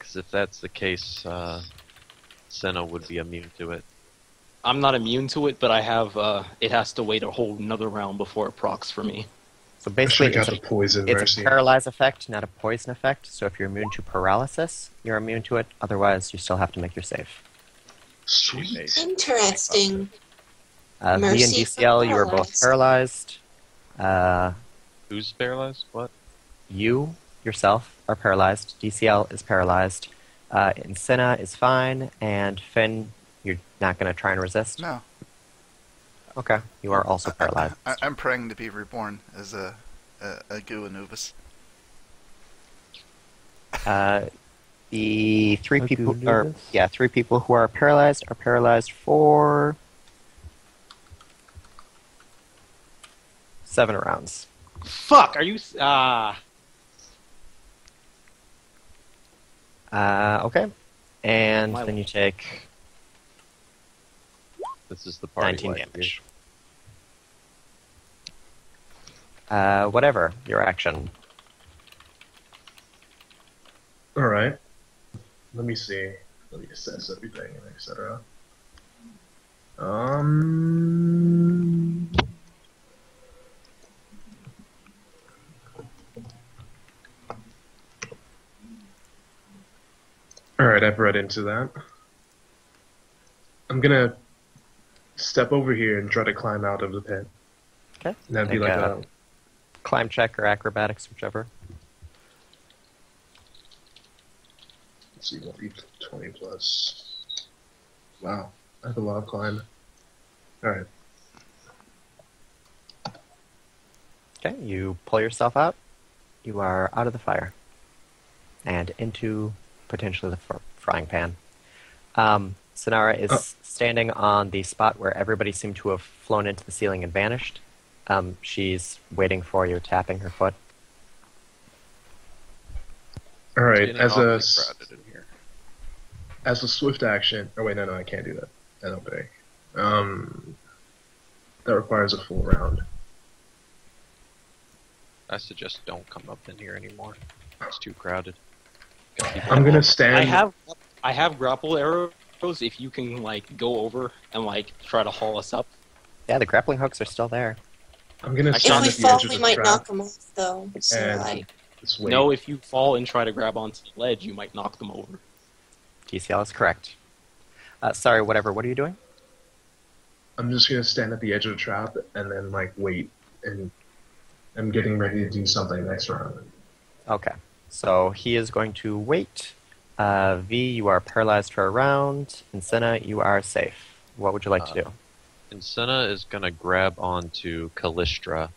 Because if that's the case, Senna would be immune to it. I'm not immune to it, but I have. It has to wait a whole another round before it procs for me. So I basically, got the poison it's mercy. a paralyze effect, not a poison effect. So if you're immune to paralysis, you're immune to it. Otherwise, you still have to make your save. Sweet. Interesting. V and Mercy for DCL, you are both paralyzed. Who's paralyzed? What? You yourself are paralyzed. DCL is paralyzed. Insina is fine. And Finn, you're not going to try and resist? No. Okay. You are also paralyzed. I'm praying to be reborn as a goo Anubis. The three people who are paralyzed for 7 rounds. Fuck! Are you? Okay. And then you take This is the party 19 life damage. Whatever, your action. Alright. Let me see. Let me assess everything, etc. Alright, I've read into that. I'm gonna step over here and try to climb out of the pit. Okay. And that'd be Make like a climb check or acrobatics, whichever. Let's see, what be 20 plus. Wow, I have a lot of climb. Alright. Okay, you pull yourself out. You are out of the fire. And into potentially the frying pan. Sinarra is standing on the spot where everybody seemed to have flown into the ceiling and vanished. She's waiting for you, tapping her foot. Alright, Getting as awfully a crowded in here. swift action. Oh wait, no, I can't do that. I don't think. That requires a full round. I suggest don't come up in here anymore. It's too crowded. I'm gonna stand. I have grapple arrows. If you can like go over and like try to haul us up. Yeah, the grappling hooks are still there. I'm gonna If stand we at the fall, edge of we the might trap knock them off, though. So, and like, just wait. No, if you fall and try to grab onto the ledge, you might knock them over. DCL is correct. Sorry, whatever. What are you doing? I'm just gonna stand at the edge of the trap and then like wait, and I'm getting ready to do something next round. Okay. So he is going to wait. V, you are paralyzed for a round. And Senna, you are safe. What would you like to do? And Senna is going to grab onto Callistra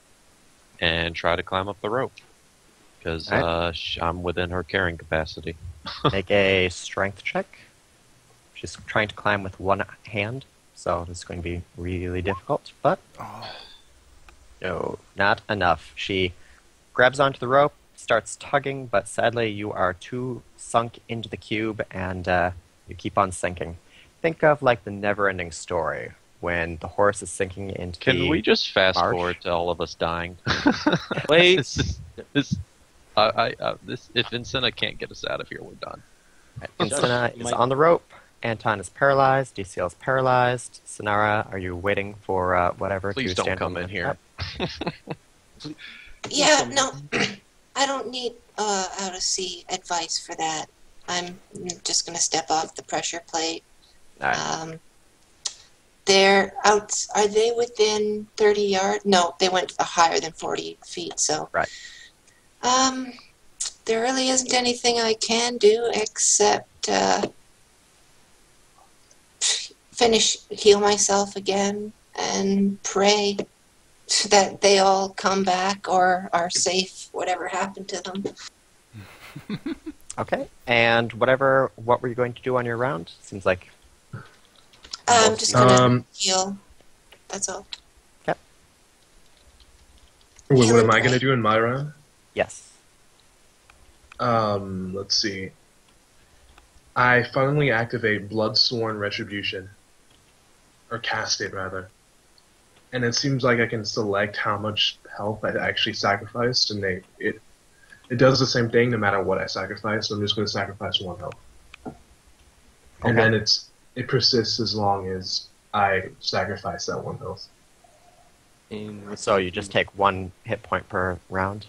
and try to climb up the rope. Because I'm within her carrying capacity. Make a strength check. She's trying to climb with one hand, so this is going to be really difficult. But no, not enough. She grabs onto the rope, starts tugging, but sadly you are too sunk into the cube and you keep on sinking. Think of like the never-ending story when the horse is sinking into the Can we just fast marsh? forward to all of us dying? Wait. If Vincina can't get us out of here, we're done. Insina is on the rope. Anton is paralyzed. DCL is paralyzed. Sinarra, are you waiting for whatever Please to don't stand come on in the here. trap? yeah, no, I don't need out of sea advice for that. I'm just gonna step off the pressure plate. All right. They're out. Are they within 30 yards? No, they went higher than 40 feet. So, Right. There really isn't anything I can do except heal myself again, and pray that they all come back or are safe, whatever happened to them. Okay. And what were you going to do on your round? Seems like I'm just gonna heal. That's all. Yep. Wait, what am I gonna do in my round? Yes. Let's see. I finally activate Bloodsworn Retribution. Or cast it, rather. And it seems like I can select how much health I actually sacrificed, and it it does the same thing no matter what I sacrifice. So I'm just going to sacrifice 1 health, and Okay. then it persists as long as I sacrifice that 1 health. So you just take 1 hit point per round?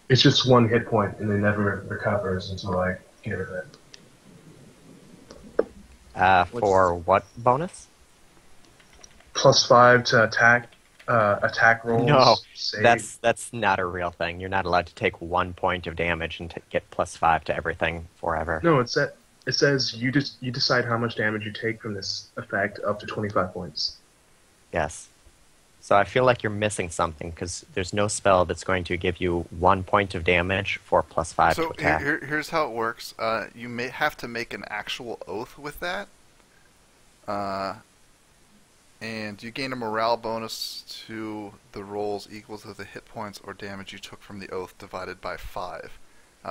It's just 1 hit point, and it never recovers until I get rid of it. For what bonus? +5 to attack rolls. No, save. that's not a real thing. You're not allowed to take 1 point of damage and get +5 to everything forever. No, it says you decide how much damage you take from this effect up to 25 points. Yes. So I feel like you're missing something because there's no spell that's going to give you 1 point of damage for +5 to So attack. here's how it works. You may have to make an actual oath with that. And you gain a morale bonus to the rolls equal to the hit points or damage you took from the oath divided by 5.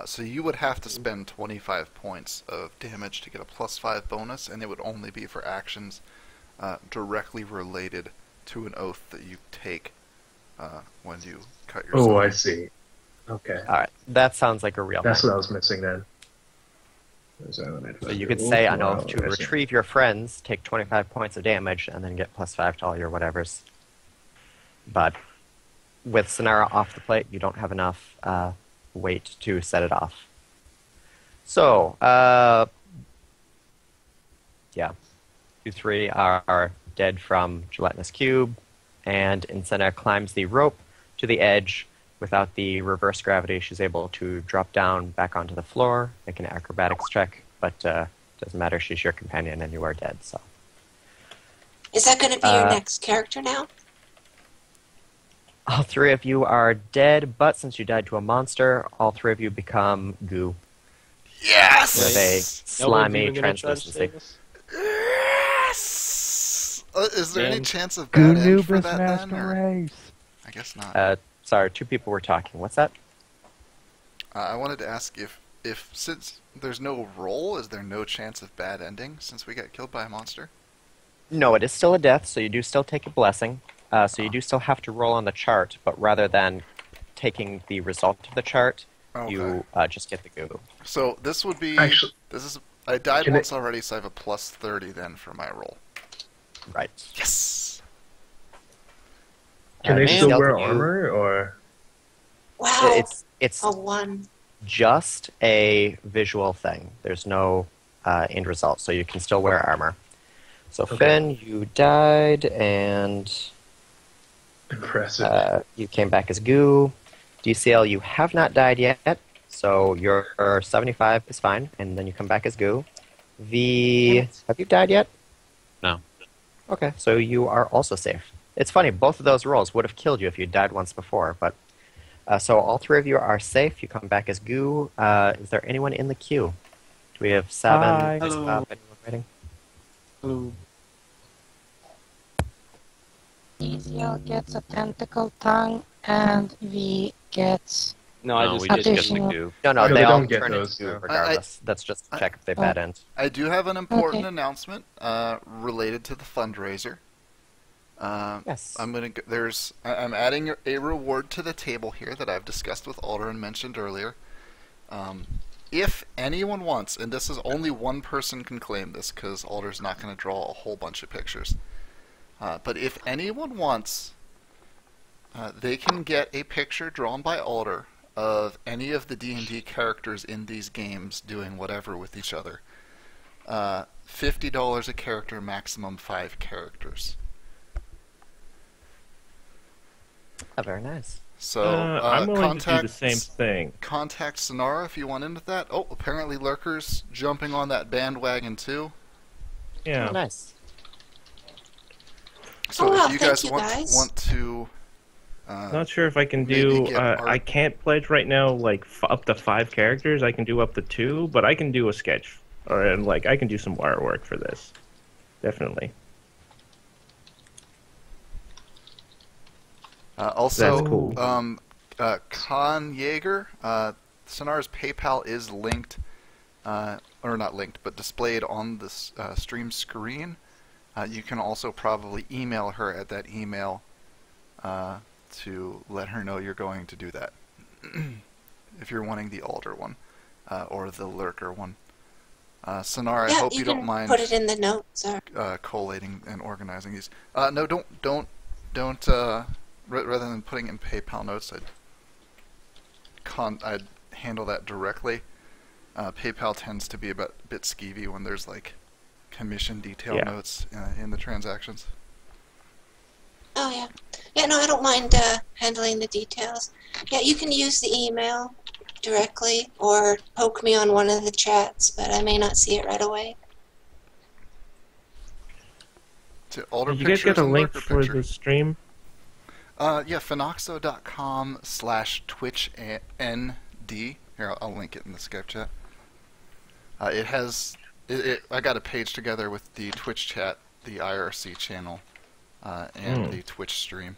So you would have to spend 25 points of damage to get a +5 bonus, and it would only be for actions directly related to an oath that you take when you cut yourself. Oh, I see. Okay. Alright, that sounds like a real That's thing. what I was missing then. So you could say on oath to retrieve your friends, take 25 points of damage, and then get +5 to all your whatevers. But with Sinarra off the plate, you don't have enough weight to set it off. So, yeah. You 3 are dead from Gelatinous Cube, and Incenna climbs the rope to the edge. Without the reverse gravity, she's able to drop down back onto the floor, make an acrobatics check, but doesn't matter, she's your companion and you are dead, so. Is that going to be your next character now? All 3 of you are dead, but since you died to a monster, all 3 of you become goo. Yes! With a slimy even gonna try to translucency. save us? Yes! Is there any Dan? chance of bad end for that then? Master Or? Race. I guess not. Sorry, 2 people were talking. What's that? I wanted to ask if since there's no roll, is there no chance of bad ending since we got killed by a monster? No, it is still a death, so you do still take a blessing. So you do still have to roll on the chart, but rather than taking the result of the chart, Okay. you just get the goo. So this would be Actually, I died Can once already, so I have a +30 then for my roll. Right. Yes. can they Man, still stealth wear you- armor, or Wow. It's A 1. just a visual thing. There's no end result, so you can still wear armor. So Okay. Finn, you died, and impressive? you came back as goo. DCL, you have not died yet, so your 75 is fine, and then you come back as goo. Have you died yet? No. Okay, so you are also safe. It's funny, both of those rolls would have killed you if you died once before, but so all 3 of you are safe. You come back as goo. Is there anyone in the queue? Do we have 7? Hi. Hello. Anyone waiting? Hello. DCL gets a tentacle tongue, and V gets. No, I No, just we did just get the additional- goo. No, No, they they all don't get turn those, into goo no. regardless. That's just to check if they Oh. bad end. I do have an important Okay. announcement related to the fundraiser. Yes. I'm adding a reward to the table here that I've discussed with Alder and mentioned earlier. If anyone wants, and this is only one person can claim this because Alder's not going to draw a whole bunch of pictures. But if anyone wants, they can get a picture drawn by Alder of any of the D&D characters in these games doing whatever with each other. $50 a character, maximum 5 characters. Very nice. So I'm willing to do the same contact thing. contact Sinarra if you want into that. Oh, apparently Lurker's jumping on that bandwagon too. Yeah. Oh, nice. So Oh, wow, if you thank guys you, want guys. want to, Not sure if I can maybe do. get art. I can't pledge right now, like up to 5 characters. I can do up to 2, but I can do a sketch, and like I can do some artwork for this. Definitely. also, That's cool. Con Jaeger, Sinarra's PayPal is linked, or not linked, but displayed on the stream screen. You can also probably email her at that email to let her know you're going to do that. if you're wanting the alder one, or the lurker one. Sinarra, I Yeah, hope you you can don't mind put it in the notes. Or... collating and organizing these. No, don't. Rather than putting in PayPal notes, I'd handle that directly. PayPal tends to be a bit skeevy when there's like commission detail notes in the transactions. Oh, yeah. Yeah, no, I don't mind handling the details. Yeah, you can use the email directly or poke me on one of the chats, but I may not see it right away. To alder Did you guys pictures get a and link lurker for picture. the stream? Yeah, phenoxo.com/twitchnd. Here, I'll link it in the Skype chat. It has... I got a page together with the Twitch chat, the IRC channel, and the Twitch stream.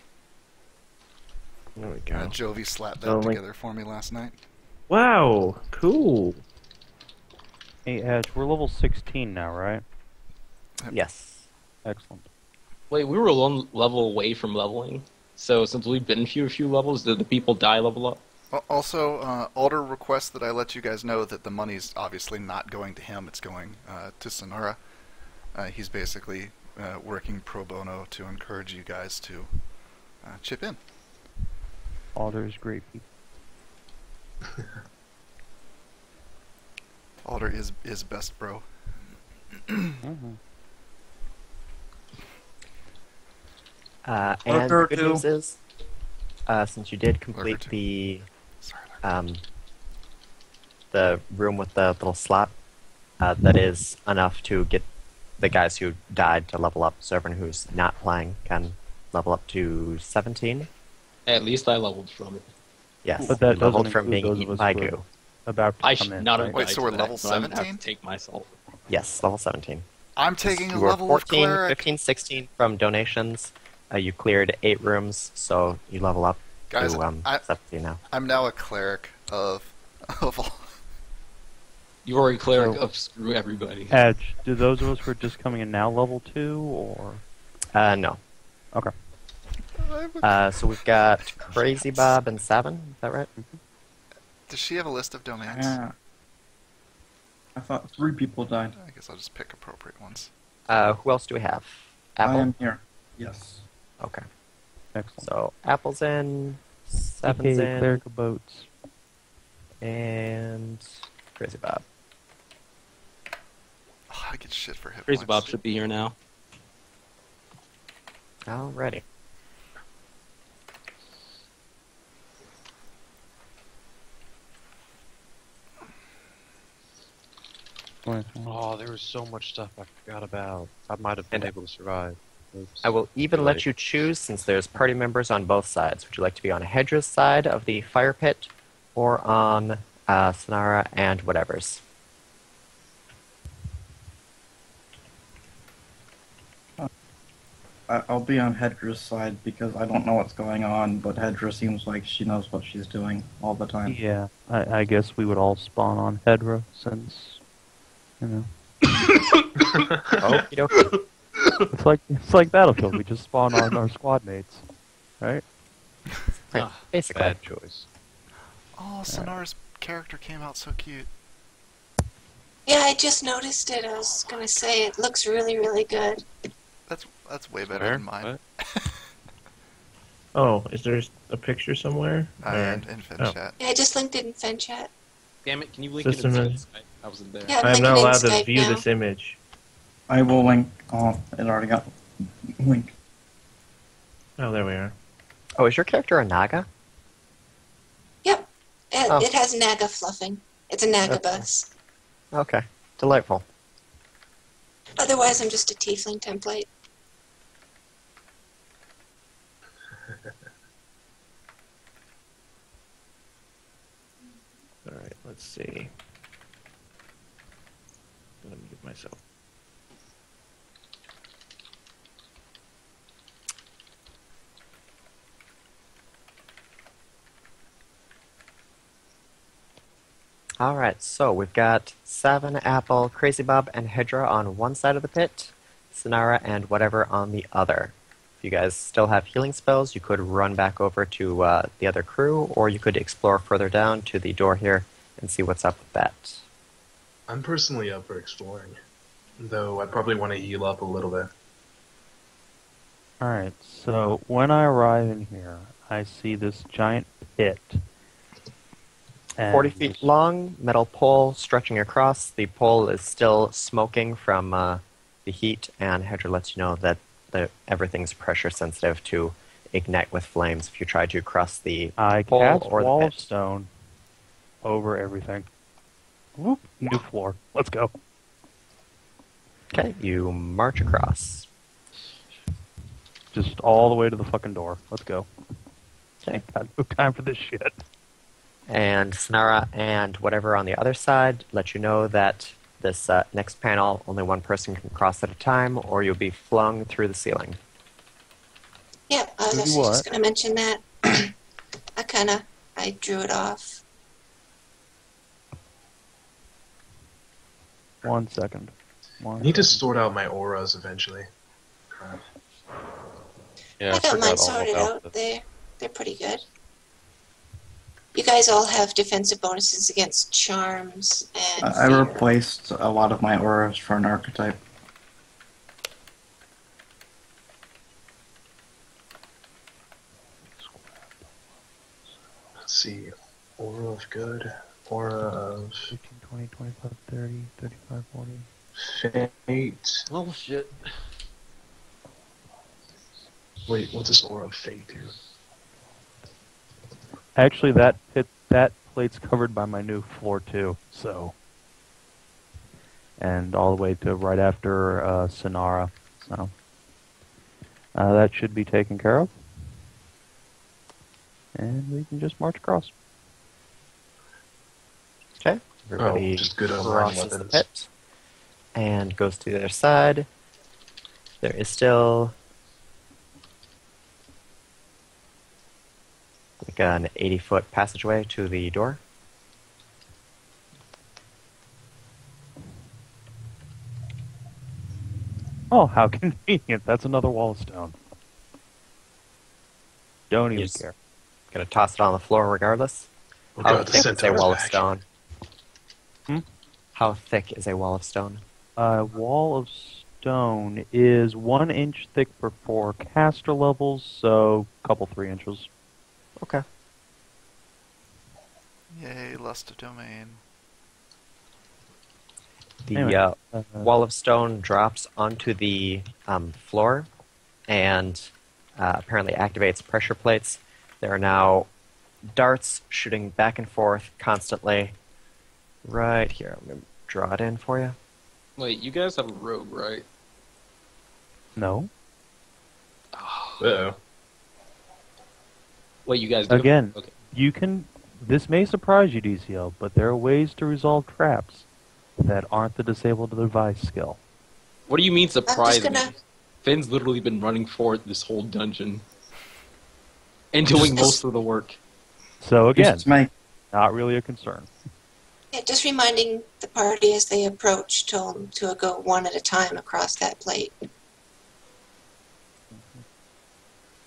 There we go. Jovi slapped So, that together for me last night. Wow, cool. Hey, Edge, we're level 16 now, right? Yes. Excellent. Wait, we were one level away from leveling. So since we've been through a few levels, did the people die level up? Also, Alder requests that I let you guys know that the money's obviously not going to him, it's going to Sinarra. He's basically working pro bono to encourage you guys to chip in. Alder is great people. Alder is best bro. And the good news is, since you did complete the room with the little slot, that is enough to get the guys who died to level up. So everyone who's not playing can level up to 17. At least I leveled from it. Yes, But that leveled doesn't from include being those eaten of by us who are goo. about to I come should in, not right? have Wait, died so we're to level that, so I'm gonna have 17? to take myself. Yes, level 17. I'm taking a You were level 14, of cleric. 15, 16 from donations. You cleared 8 rooms, so you level up Guys, to 17 now. I'm now a cleric of all. You are a cleric So- of screw everybody. Edge, do those of us who are just coming in now level 2, or...? No. Okay. So we've got Crazy Bob and 7, is that right? Does she have a list of domains? Yeah. I thought 3 people died. I guess I'll just pick appropriate ones. Who else do we have? Apple? I am here. Yes. Okay. Excellent. So Apple's in, 7's AKA in, clerical boats. and Crazy Bob. Oh, I get shit for hit Crazy points. Bob should be here now. Alrighty. Oh, there was so much stuff I forgot about. I might have been able to survive. Oops. I will even let you choose since there's party members on both sides. Would you like to be on Hedra's side of the fire pit or on Sinarra and whatever's? I'll be on Hedra's side because I don't know what's going on, but Hedra seems like she knows what she's doing all the time. Yeah, I guess we would all spawn on Hedra since, you know, Okie dokie. it's like Battlefield. We just spawn on our squad mates, right? Right, basically. Bad choice. Oh, Sinarra's character came out so cute. Yeah, I just noticed it. I was going to say it looks really, really good. That's way better Where? than mine. What? Oh, is there a picture somewhere? And infant Oh. chat. Yeah, I just linked it in FenChat. Damn it, can you link it System in is- Skype? I wasn't there. Yeah, I am link not it in allowed to Skype view now. this image. I will link. Oh, it already got linked. Oh, there we are. Oh, is your character a Naga? Yep. Oh. It has Naga fluffing. It's a Naga Okay. bus. Okay. Delightful. Otherwise, I'm just a tiefling template. Alright, let's see. Let me mute myself. Alright, so we've got 7, Apple, Crazy Bob, and Hedra on one side of the pit, Sinarra and whatever on the other. If you guys still have healing spells, you could run back over to the other crew, or you could explore further down to the door here and see what's up with that. I'm personally up for exploring, though I probably want to heal up a little bit. Alright, so when I arrive in here, I see this giant pit. And 40 feet long, metal pole stretching across. The pole is still smoking from the heat, and Hedra lets you know that everything's pressure sensitive to ignite with flames if you try to cross the I pole cast or the Wall pit. of Stone over everything. Whoop, new floor. Let's go. Okay, you march across. Just all the way to the fucking door. Let's go. Okay. Got no time for this shit. And Sinarra and whatever on the other side let you know that this next panel, only one person can cross at a time, or you'll be flung through the ceiling. Yeah, I was Do actually what? just going to mention that. I drew it off. 1 second. I need to sort out my auras eventually. Crap. Yeah, I got forgot mine all sorted about out. this. They're pretty good. You guys all have defensive bonuses against charms and I fear. replaced a lot of my auras for an archetype. Let's see. Aura of good. Aura of 15, 20, 25, 30, 35, 40. fate. Oh shit. Wait, what does aura of fate do? Actually, that plate's covered by my new floor too. So, and all the way to right after Sinarra. So that should be taken care of, and we can just march across. Okay, everybody just good online crosses the weapons. pit and goes to the other side. There is still like an 80-foot passageway to the door. Oh, how convenient! That's another wall of stone. Don't even Yes. care. Gonna toss it on the floor regardless. Oh How god, the thick is a centaur's wall of back. stone? Hmm? How thick is a wall of stone? Wall of stone is 1 inch thick for 4 caster levels, so couple 3 inches. Okay. Yay, lust of domain. The Anyway, wall of stone drops onto the floor and apparently activates pressure plates. There are now darts shooting back and forth constantly. Right here. I'm going to draw it in for you. Wait, you guys have a rogue, right? No. Uh-oh. Wait, you guys do? Again, Okay. you can. This may surprise you, DCL, but there are ways to resolve traps that aren't the disabled device skill. What do you mean surprise me? gonna- Finn's literally been running for it this whole dungeon. And doing most of the work. So again, Just make not really a concern. Yeah, just reminding the party as they approach to go one at a time across that plate.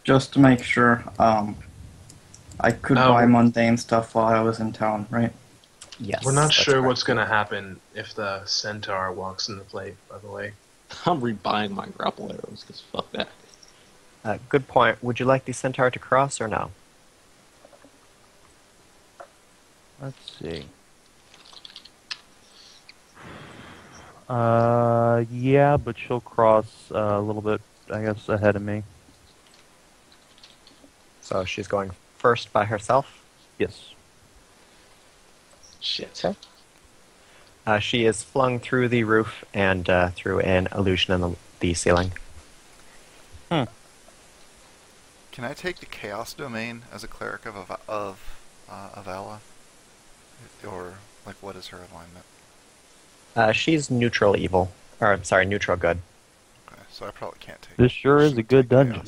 just to make sure. I could Oh. buy mundane stuff while I was in town, right? Yes. We're not that's sure correct. what's going to happen if the centaur walks in the plate, by the way. I'm rebuying my grapple arrows, because fuck that. Good point. Would you like the centaur to cross or no? Let's see. Yeah, but she'll cross a little bit, I guess, ahead of me. So she's going first by herself. Yes. Shit. Okay. She is flung through the roof and through an illusion in the ceiling. Can I take the Chaos Domain as a cleric of Avala? Or, like, what is her alignment? She's neutral evil. Or, I'm sorry, neutral good. Okay, so I probably can't take This sure is a good dungeon.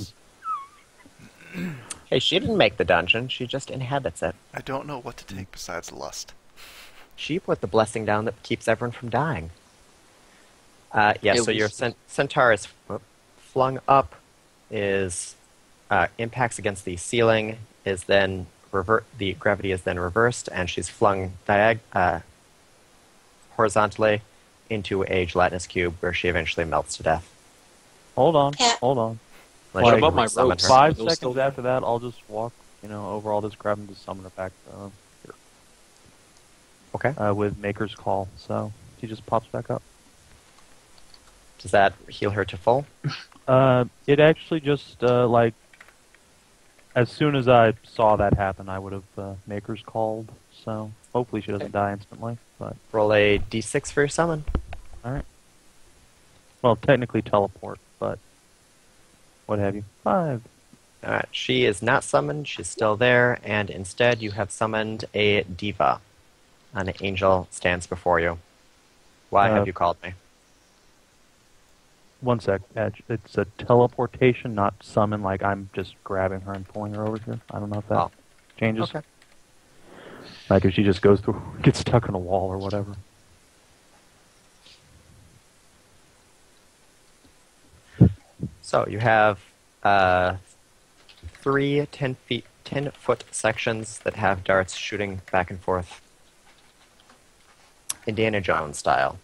Chaos. Hey, she didn't make the dungeon. She just inhabits it. I don't know what to take besides lust. She put the blessing down that keeps everyone from dying. Yeah, At so your least- centaur is flung up is impacts against the ceiling, is then the gravity is then reversed, and she's flung horizontally into a gelatinous cube where she eventually melts to death. Hold on, Yeah. hold on. Unless What you about my summon ropes? her. 5 Those still seconds there? after that, I'll just walk, over all this, grab him to summon her back here. Okay. With Maker's Call, so he just pops back up. Does that heal her to full? It actually just, as soon as I saw that happen, I would have Maker's Called, so hopefully she doesn't die instantly, but... Roll a d6 for your summon. Alright. Well, technically teleport, but... what have you? 5. Alright, she is not summoned, she's still there, and instead you have summoned a diva. An angel stands before you. Why have you called me? 1 sec, Edge. It's a teleportation, not summon, like I'm just grabbing her and pulling her over here. I don't know if that changes. Okay. Like if she just goes through, gets stuck in a wall or whatever. So you have 3 10-foot sections that have darts shooting back and forth. Indiana Jones style.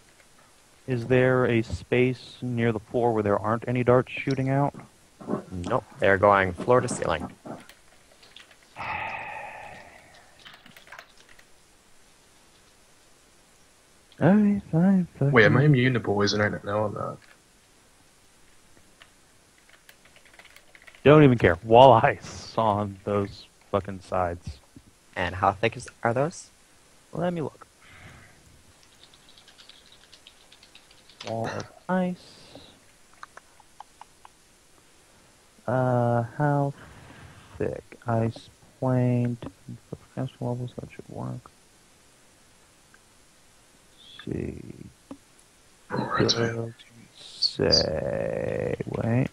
Is there a space near the floor where there aren't any darts shooting out? Nope, they're going floor to ceiling. Alright, fine. Wait, am I immune to poison right now? I'm not. Don't even care. Wall ice on those fucking sides. And how thick are those? Let me look. Wall of ice. How thick? Ice plane. For potential levels, that should work. Let's see. Right. Say, wait.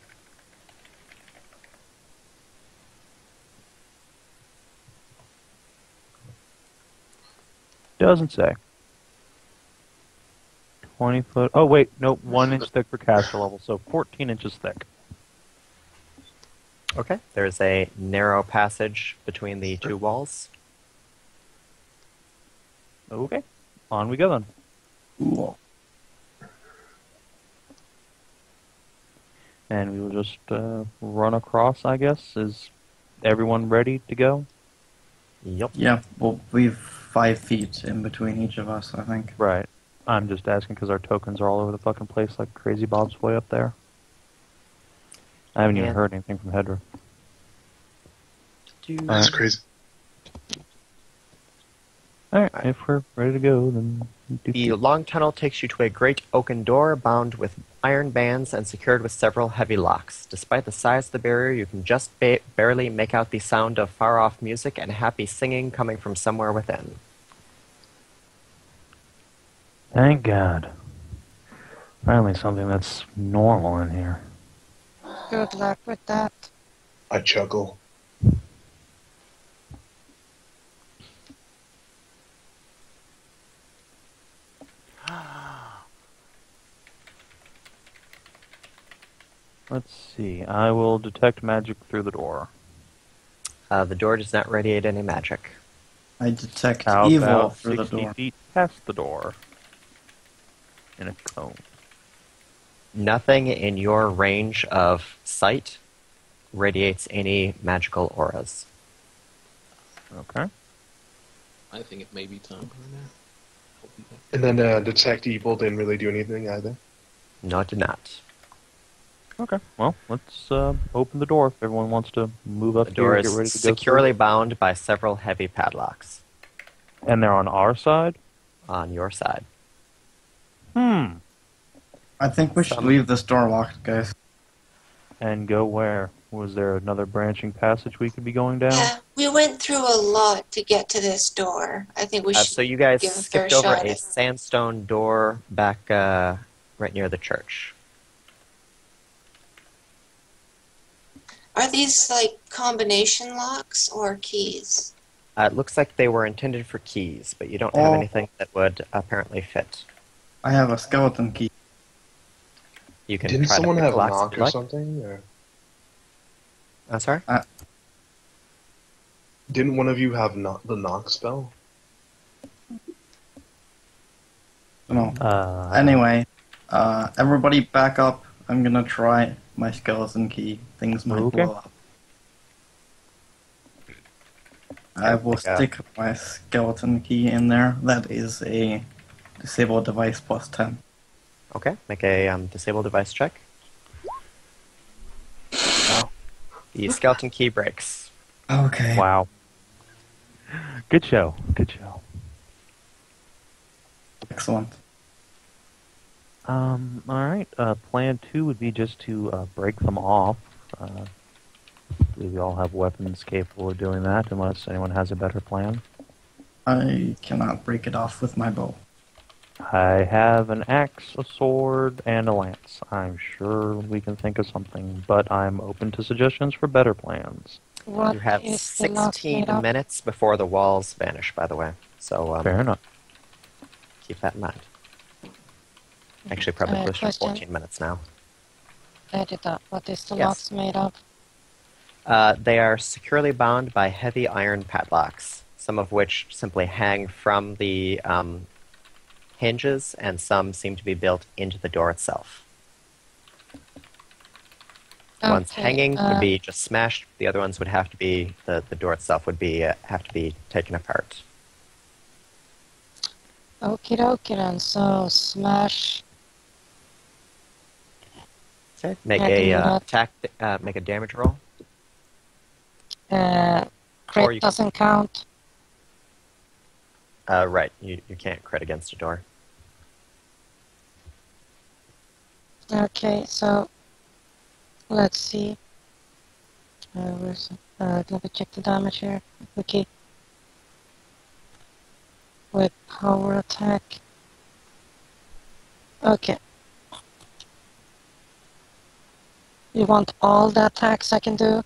Doesn't say. 20 foot. Oh, wait. Nope. 1 inch thick for caster level, so 14 inches thick. Okay. There's a narrow passage between the 2 walls. Okay. On we go then. Cool. And we will just run across, I guess. Is everyone ready to go? Yep. Yeah, we'll leave 5 feet in between each of us, I think. Right. I'm just asking because our tokens are all over the fucking place like Crazy Bob's way up there. I haven't even heard anything from Hedra. That's crazy. Alright, if we're ready to go, then... The long tunnel takes you to a great oaken door bound with iron bands and secured with several heavy locks. Despite the size of the barrier, you can just barely make out the sound of far-off music and happy singing coming from somewhere within. Thank God. Finally something that's normal in here. Good luck with that. I chuckle. Let's see. I will detect magic through the door. The door does not radiate any magic. I detect How evil about through the 60 door. feet past the door? In a cone. Nothing in your range of sight radiates any magical auras. Okay. I think it may be time right now. And then detect evil didn't really do anything either. No, it did not. Okay. Well, let's open the door if everyone wants to move up The here door and get is ready to go securely bound by several heavy padlocks through. And they're on our side? on your side. I think we should leave this door locked, guys. And go where? Was there another branching passage we could be going down? Yeah, we went through a lot to get to this door. I think we should So you guys give a fair skipped over shot a at- sandstone door back right near the church. Are these like combination locks or keys? It looks like they were intended for keys, but you don't have anything that would apparently fit. I have a skeleton key. You can Didn't try someone to pick have a locks if knock you or like. something? Or... Sorry? Didn't one of you have the knock spell? No. Anyway. Anyway, everybody back up. I'm gonna try my skeleton key. Things might Okay. blow up. I will Okay. stick my skeleton key in there. That is a disable device plus 10. Okay, make a disable device check. Wow. The skeleton key breaks. Okay. Wow. Good show. Good show. Excellent. All right. Plan 2 would be just to break them off. I believe we all have weapons capable of doing that, unless anyone has a better plan. I cannot break it off with my bow. I have an axe, a sword, and a lance. I'm sure we can think of something, but I'm open to suggestions for better plans. What You have is the lock 16 made of? minutes before the walls vanish, by the way. So Fair enough. keep that in mind. Actually, probably closer to Question. 14 minutes now. Adjatha, what is the Yes. locks made of? They are securely bound by heavy iron padlocks, some of which simply hang from the hinges, and some seem to be built into the door itself. Ones Okay, hanging would be just smashed. The other ones would have to be the door itself would be have to be taken apart. Okie dokie then, so smash. Okay. Make I can do a that. attack. Make a damage roll. Crit Or you can- doesn't count. Right. You can't crit against a door. Okay, so let's see. Let me check the damage here. Okay. With power attack. Okay. You want all the attacks I can do?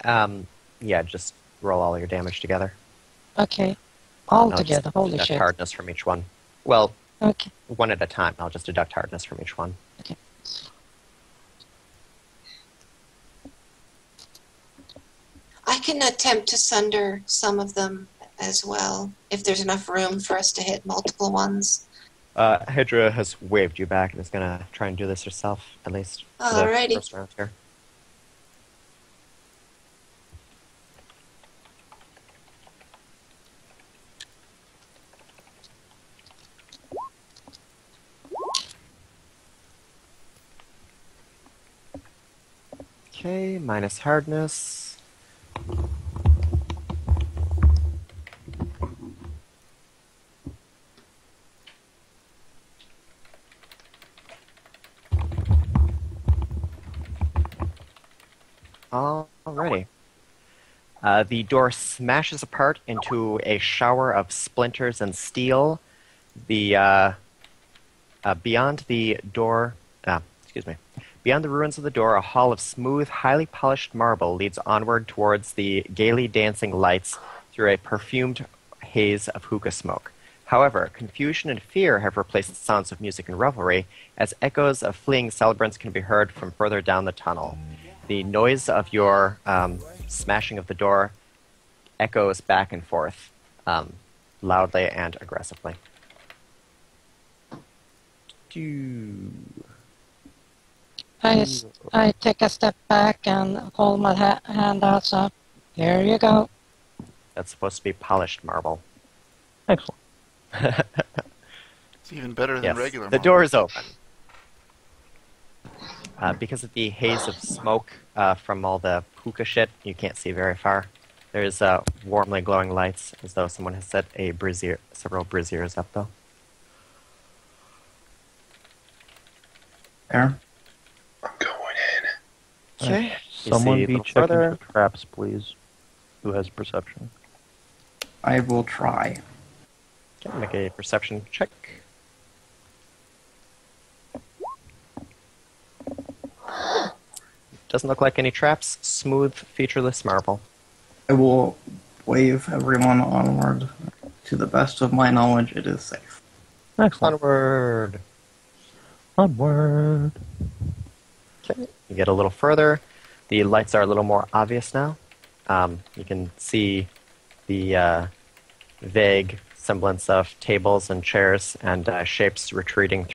Yeah. Just roll all your damage together. Okay. All I'll together, just holy deduct shit. hardness from each one. Well, Okay. one at a time. I'll just deduct hardness from each one. I can attempt to sunder some of them as well, if there's enough room for us to hit multiple ones. Hydra has waved you back and is going to try and do this herself, at least for the Alrighty. first round here. Okay, minus hardness. Alrighty. The door smashes apart into a shower of splinters and steel. Beyond the door, beyond the ruins of the door, a hall of smooth, highly polished marble leads onward towards the gaily dancing lights through a perfumed haze of hookah smoke. However, confusion and fear have replaced the sounds of music and revelry, as echoes of fleeing celebrants can be heard from further down the tunnel. The noise of your smashing of the door echoes back and forth, loudly and aggressively. I take a step back and hold my hand out, so here you go. That's supposed to be polished marble. Excellent. It's even better than Yes, regular the marble. door is open. Because of the haze of smoke from all the hookah shit, you can't see very far. There's warmly glowing lights, as though someone has set several braziers up, though. There. I'm going in. Okay. You Someone see a be little checking further. for traps, please. Who has perception? I will try. Okay, make a perception check. Doesn't look like any traps. Smooth, featureless marble. I will wave everyone onward. To the best of my knowledge, it is safe. Excellent. Onward. Onward. Okay. You get a little further. The lights are a little more obvious now. You can see the vague semblance of tables and chairs and shapes retreating